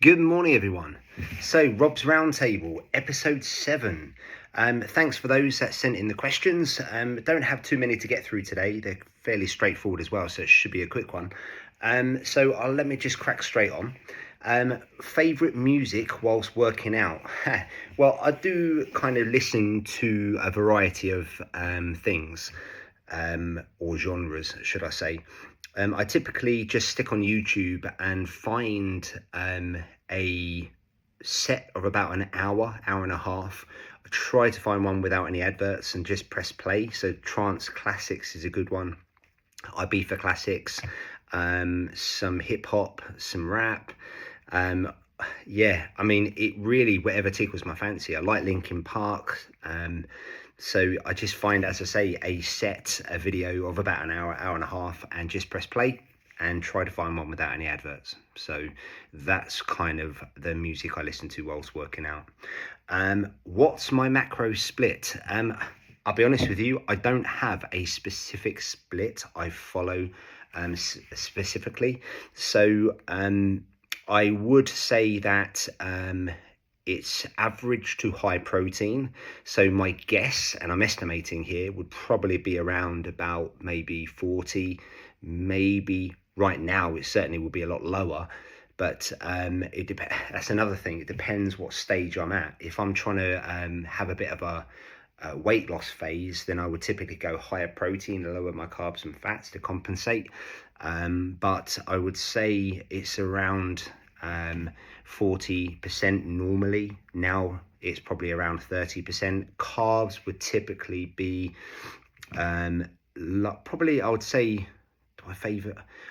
Good morning, everyone. So, Rob's Roundtable, episode 7. Thanks for those that sent in the questions. Don't have too many to get through today. They're fairly straightforward as well, so it should be a quick one. Let me just crack straight on. Favourite music whilst working out? Well, I do kind of listen to a variety of things, or genres, should I say. I typically just stick on YouTube and find a set of about an hour and a half. I try to find one without any adverts and just press play. So trance classics is a good one. Ibiza classics, some hip hop, some rap. It really, whatever tickles my fancy. I like Linkin Park. So I just find, as I say, a video of about an hour and a half, and just press play and try to find one without any adverts. So that's kind of the music I listen to whilst working out. What's my macro split? I'll be honest with you, I don't have a specific split I follow specifically. So I would say that it's average to high protein. So my guess, and I'm estimating here, would probably be around about maybe 40, maybe right now it certainly will be a lot lower. But it depends. That's another thing. It depends what stage I'm at. If I'm trying to have a bit of a weight loss phase, then I would typically go higher protein, lower my carbs and fats to compensate. But I would say it's around 40% normally. Now it's probably around 30%. Carbs would typically be probably, I would say,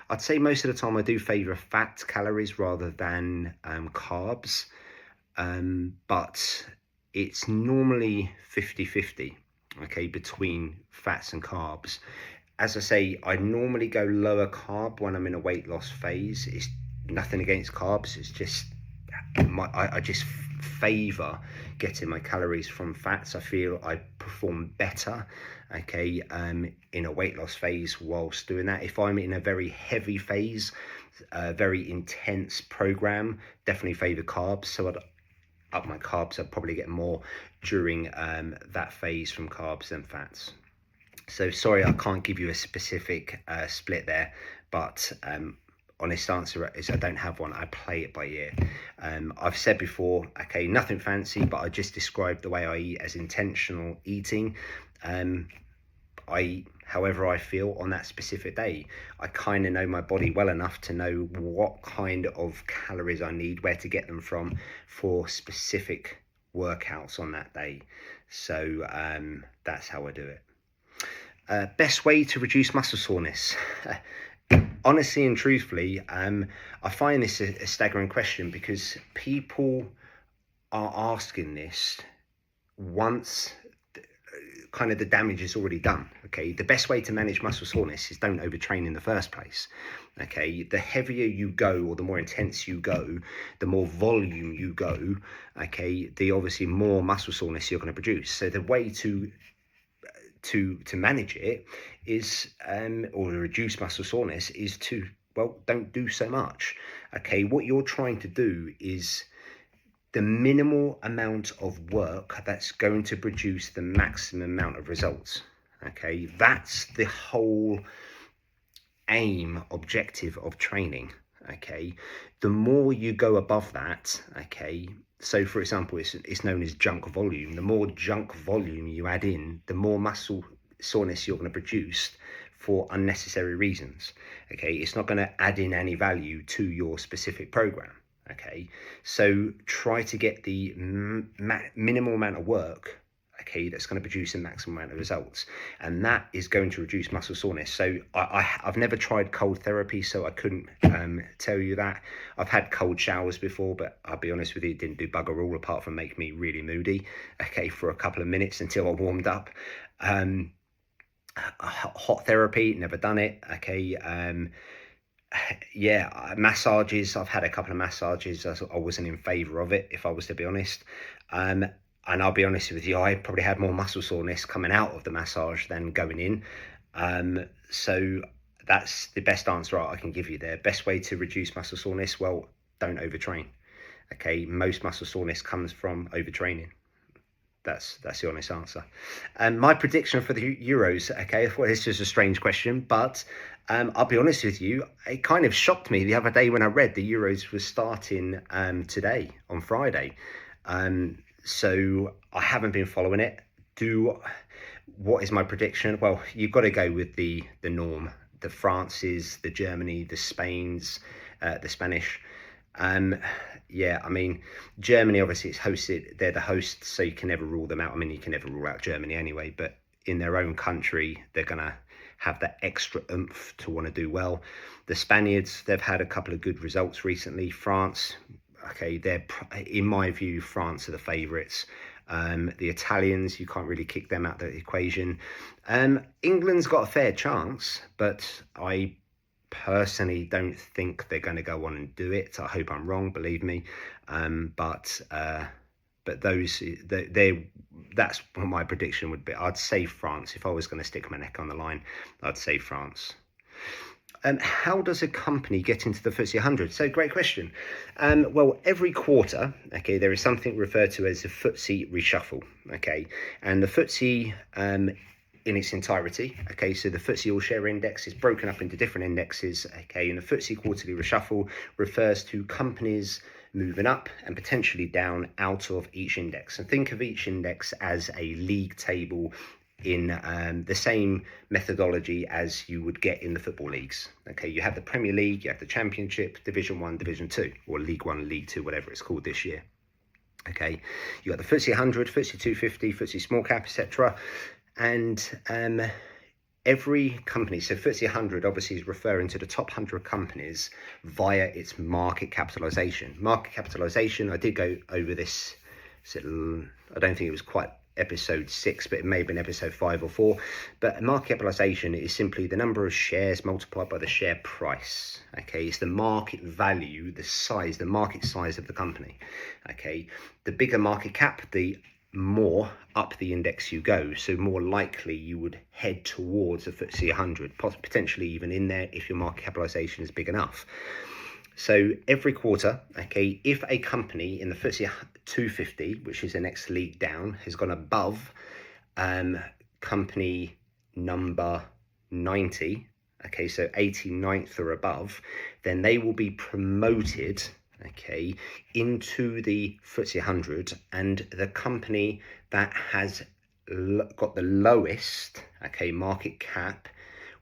I'd say most of the time I do favor fat calories rather than carbs, but it's normally 50-50, okay, between fats and carbs. As I say, I normally go lower carb when I'm in a weight loss phase. It's nothing against carbs, it's just I just favor getting my calories from fats. I feel I perform better, okay, in a weight loss phase whilst doing that. If I'm in a very heavy phase, very intense program, definitely favor carbs. So I'd up my carbs. I'd probably get more during that phase from carbs than fats. So sorry, I can't give you a specific split there, but honest answer is I don't have one. I play it by ear. I've said before, okay, nothing fancy, but I just described the way I eat as intentional eating. I eat however I feel on that specific day. I kind of know my body well enough to know what kind of calories I need, where to get them from for specific workouts on that day. So that's how I do it. Best way to reduce muscle soreness? Honestly and truthfully, I find this a staggering question because people are asking this once kind of the damage is already done. Okay, the best way to manage muscle soreness is don't overtrain in the first place. Okay, the heavier you go or the more intense you go, the more volume you go, okay, the obviously more muscle soreness you're going to produce. So the way to manage it is or reduce muscle soreness is to, well, don't do so much. Okay, what you're trying to do is the minimal amount of work that's going to produce the maximum amount of results. Okay, that's the whole objective of training. Okay, the more you go above that, okay, so for example, it's known as junk volume. The more junk volume you add in, the more muscle soreness you're going to produce for unnecessary reasons. Okay, it's not going to add in any value to your specific program. Okay, so try to get the minimal amount of work, okay, that's going to produce a maximum amount of results, and that is going to reduce muscle soreness. So I've never tried cold therapy, so I couldn't tell you that. I've had cold showers before, but I'll be honest with you, it didn't do bugger all apart from make me really moody, okay, for a couple of minutes until I warmed up. Hot therapy, never done it, okay. Massages, I've had a couple of massages. I wasn't in favor of it, if I was to be honest. And I'll be honest with you, I probably had more muscle soreness coming out of the massage than going in. So that's the best answer I can give you there. Best way to reduce muscle soreness, well, don't overtrain. Okay, most muscle soreness comes from overtraining. That's the honest answer. My prediction for the Euros, okay, well, it's just a strange question, but I'll be honest with you, it kind of shocked me the other day when I read the Euros was starting today on Friday. So I haven't been following it. What is my prediction? Well, you've got to go with the norm, the Frances, the Germany, the Spains, the Spanish. Yeah, I mean, Germany, obviously it's hosted, they're the hosts, so you can never rule them out. I mean, you can never rule out Germany anyway, but in their own country, they're going to have that extra oomph to want to do well. The Spaniards, they've had a couple of good results recently. France, okay, in my view, France are the favourites. The Italians, you can't really kick them out of the equation. England's got a fair chance, but I personally don't think they're going to go on and do it. I hope I'm wrong, believe me. But that's what my prediction would be. I'd say France. If I was going to stick my neck on the line, I'd say France. How does a company get into the FTSE 100? So great question. Well, every quarter, okay, there is something referred to as a FTSE reshuffle, okay, and the FTSE in its entirety, okay, so the FTSE All Share Index is broken up into different indexes, okay, and the FTSE Quarterly Reshuffle refers to companies moving up and potentially down out of each index. And think of each index as a league table in the same methodology as you would get in the football leagues. Okay, you have the Premier League, you have the Championship, Division 1, Division 2, or League 1, League 2, whatever it's called this year. Okay, you got the FTSE 100, FTSE 250, FTSE Small Cap, etc. And every company, so FTSE 100 obviously is referring to the top 100 companies via its market capitalization. Market capitalization, I did go over this, I don't think it was quite episode 6, but it may have been episode 5 or 4. But market capitalization is simply the number of shares multiplied by the share price. Okay, it's the market value, the size, the market size of the company. Okay, the bigger market cap, the more up the index you go, so more likely you would head towards the FTSE 100, potentially even in there if your market capitalization is big enough. So every quarter, okay, if a company in the FTSE 250, which is the next league down, has gone above company number 90, okay, so 89th or above, then they will be promoted, okay, into the FTSE 100, and the company that has got the lowest, okay, market cap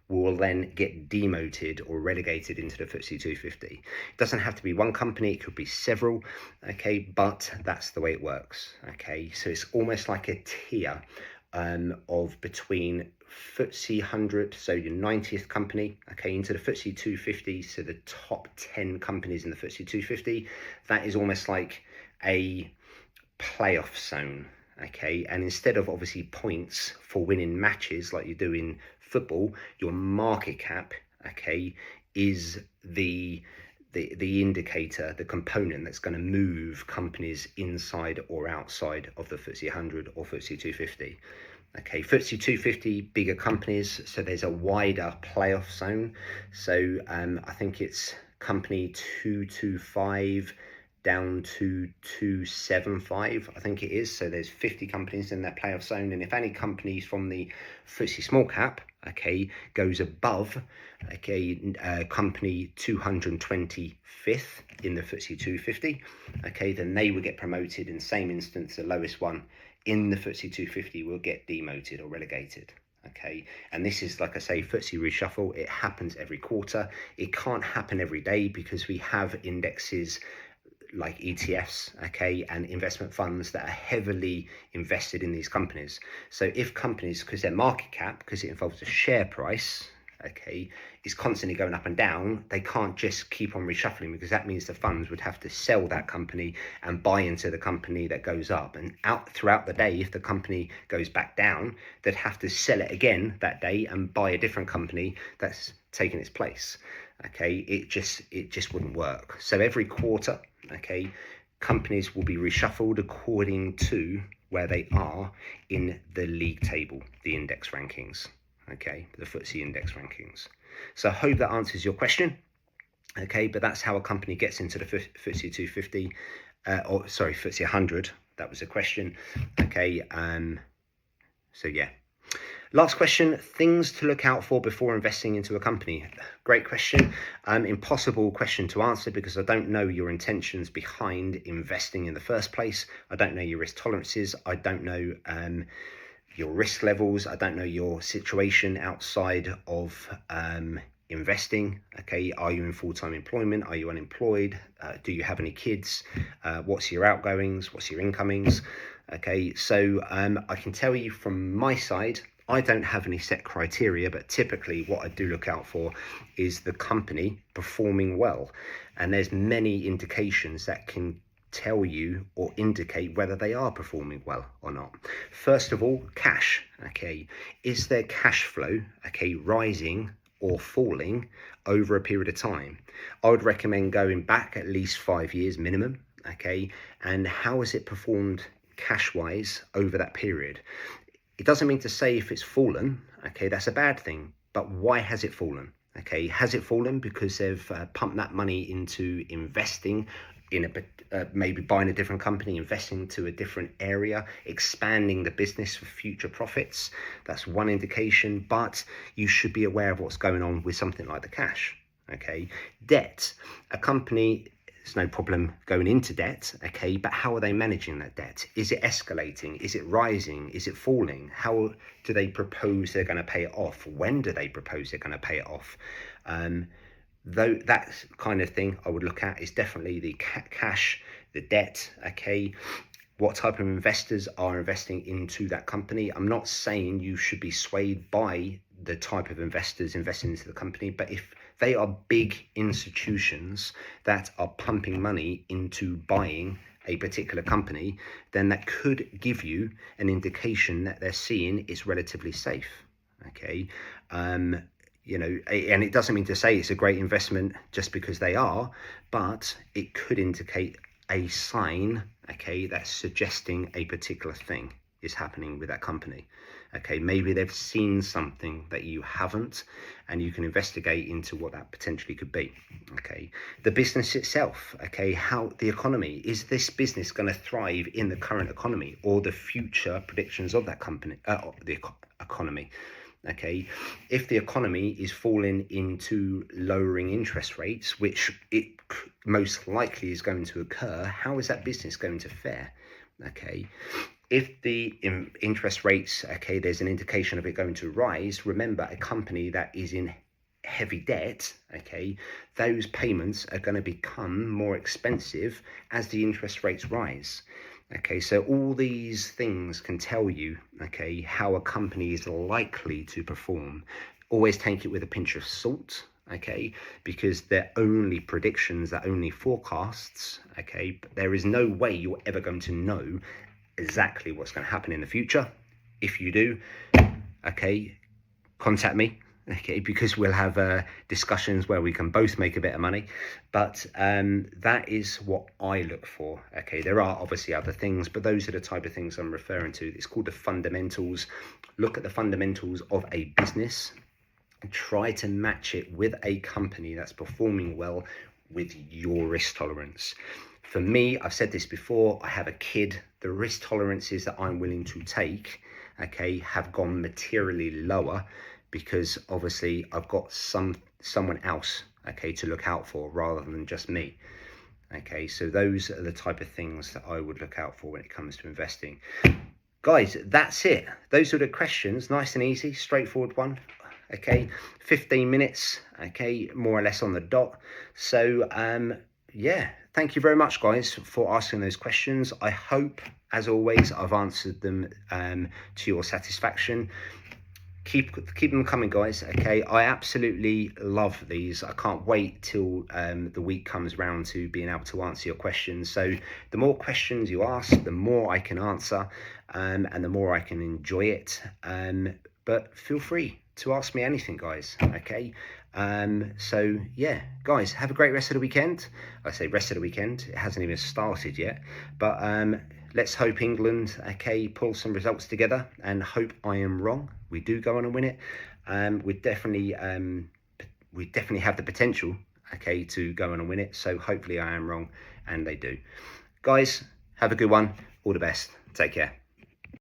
will then get demoted or relegated into the FTSE 250. It doesn't have to be one company, it could be several, okay, but that's the way it works, okay? So it's almost like a tier of between FTSE 100, so your 90th company, okay, into the FTSE 250, so the top 10 companies in the FTSE 250, that is almost like a playoff zone, okay? And instead of obviously points for winning matches like you do in football, your market cap, okay, is the indicator, the component that's going to move companies inside or outside of the FTSE 100 or FTSE 250. Okay, FTSE 250, bigger companies, so there's a wider playoff zone. So I think it's company 225 down to 275, I think it is. So there's 50 companies in that playoff zone, and if any companies from the FTSE small cap, okay, goes above, okay, company 225th in the FTSE 250, okay, then they will get promoted. In the same instance, the lowest one in the FTSE 250 will get demoted or relegated. Okay, and this is, like I say, FTSE reshuffle. It happens every quarter. It can't happen every day because we have indexes like ETFs, okay, and investment funds that are heavily invested in these companies. So if companies, because their market cap, because it involves a share price, okay, is constantly going up and down, they can't just keep on reshuffling, because that means the funds would have to sell that company and buy into the company that goes up. And out throughout the day, if the company goes back down, they'd have to sell it again that day and buy a different company that's taking its place. Okay, it just wouldn't work. So every quarter, okay, companies will be reshuffled according to where they are in the league table, the index rankings, okay, the FTSE index rankings. So I hope that answers your question. Okay, but that's how a company gets into the FTSE 250. or sorry, FTSE 100. That was a question. Okay. So yeah. Last question, things to look out for before investing into a company. Great question. Impossible question to answer because I don't know your intentions behind investing in the first place. I don't know your risk tolerances. I don't know your risk levels. I don't know your situation outside of investing. Okay, are you in full-time employment? Are you unemployed? Do you have any kids? What's your outgoings? What's your incomings? Okay, so I can tell you from my side, I don't have any set criteria, but typically what I do look out for is the company performing well. And there's many indications that can tell you or indicate whether they are performing well or not. First of all, cash. Okay, is their cash flow, okay, rising or falling over a period of time? I would recommend going back at least 5 years minimum. Okay, and how has it performed cash wise over that period? It doesn't mean to say if it's fallen, okay, that's a bad thing, but why has it fallen? Okay, has it fallen because they've pumped that money into investing in maybe buying a different company, investing to a different area, expanding the business for future profits? That's one indication, but you should be aware of what's going on with something like the cash. Okay, debt. A company, it's no problem going into debt, okay, but how are they managing that debt? Is it escalating? Is it rising? Is it falling? How do they propose they're going to pay it off? When do they propose they're going to pay it off? Though that kind of thing I would look at is definitely the cash, the debt, okay. What type of investors are investing into that company? I'm not saying you should be swayed by the type of investors investing into the company, but if they are big institutions that are pumping money into buying a particular company, then that could give you an indication that they're seeing it's relatively safe. Okay. You know, and it doesn't mean to say it's a great investment just because they are, but it could indicate a sign, okay, that's suggesting a particular thing is happening with that company. Okay, maybe they've seen something that you haven't, and you can investigate into what that potentially could be. Okay, the business itself, okay, how the economy, is this business going to thrive in the current economy or the future predictions of that company, the economy? Okay, if the economy is falling into lowering interest rates, which it most likely is going to occur, how is that business going to fare? Okay, if the interest rates, okay, there's an indication of it going to rise. Remember, a company that is in heavy debt, okay, those payments are going to become more expensive as the interest rates rise. Okay, so all these things can tell you, okay, how a company is likely to perform. Always take it with a pinch of salt, okay, because they're only predictions, they're only forecasts, okay, but there is no way you're ever going to know exactly what's going to happen in the future. If you do, okay, contact me, okay, because we'll have discussions where we can both make a bit of money. But that is what I look for. Okay, there are obviously other things, but those are the type of things I'm referring to. It's called the fundamentals. Look at the fundamentals of a business and try to match it with a company that's performing well with your risk tolerance. For me, I've said this before, I have a kid. The risk tolerances that I'm willing to take, okay, have gone materially lower because obviously I've got someone else, okay, to look out for rather than just me. Okay, so those are the type of things that I would look out for when it comes to investing. Guys, that's it. Those are the questions. Nice and easy, straightforward one. Okay, 15 minutes, okay, more or less on the dot. So yeah, thank you very much, guys, for asking those questions. I hope, as always, I've answered them to your satisfaction. Keep them coming, guys. Okay, I absolutely love these. I can't wait till the week comes round to being able to answer your questions. So the more questions you ask, the more I can answer, and the more I can enjoy it. But feel free to ask me anything, guys. Okay. So yeah, guys, have a great rest of the weekend. I say rest of the weekend, it hasn't even started yet, but let's hope England, okay, pull some results together, and hope I am wrong. We do go on and win it. We definitely have the potential, okay, to go on and win it. So hopefully I am wrong and they do. Guys, have a good one. All the best. Take care.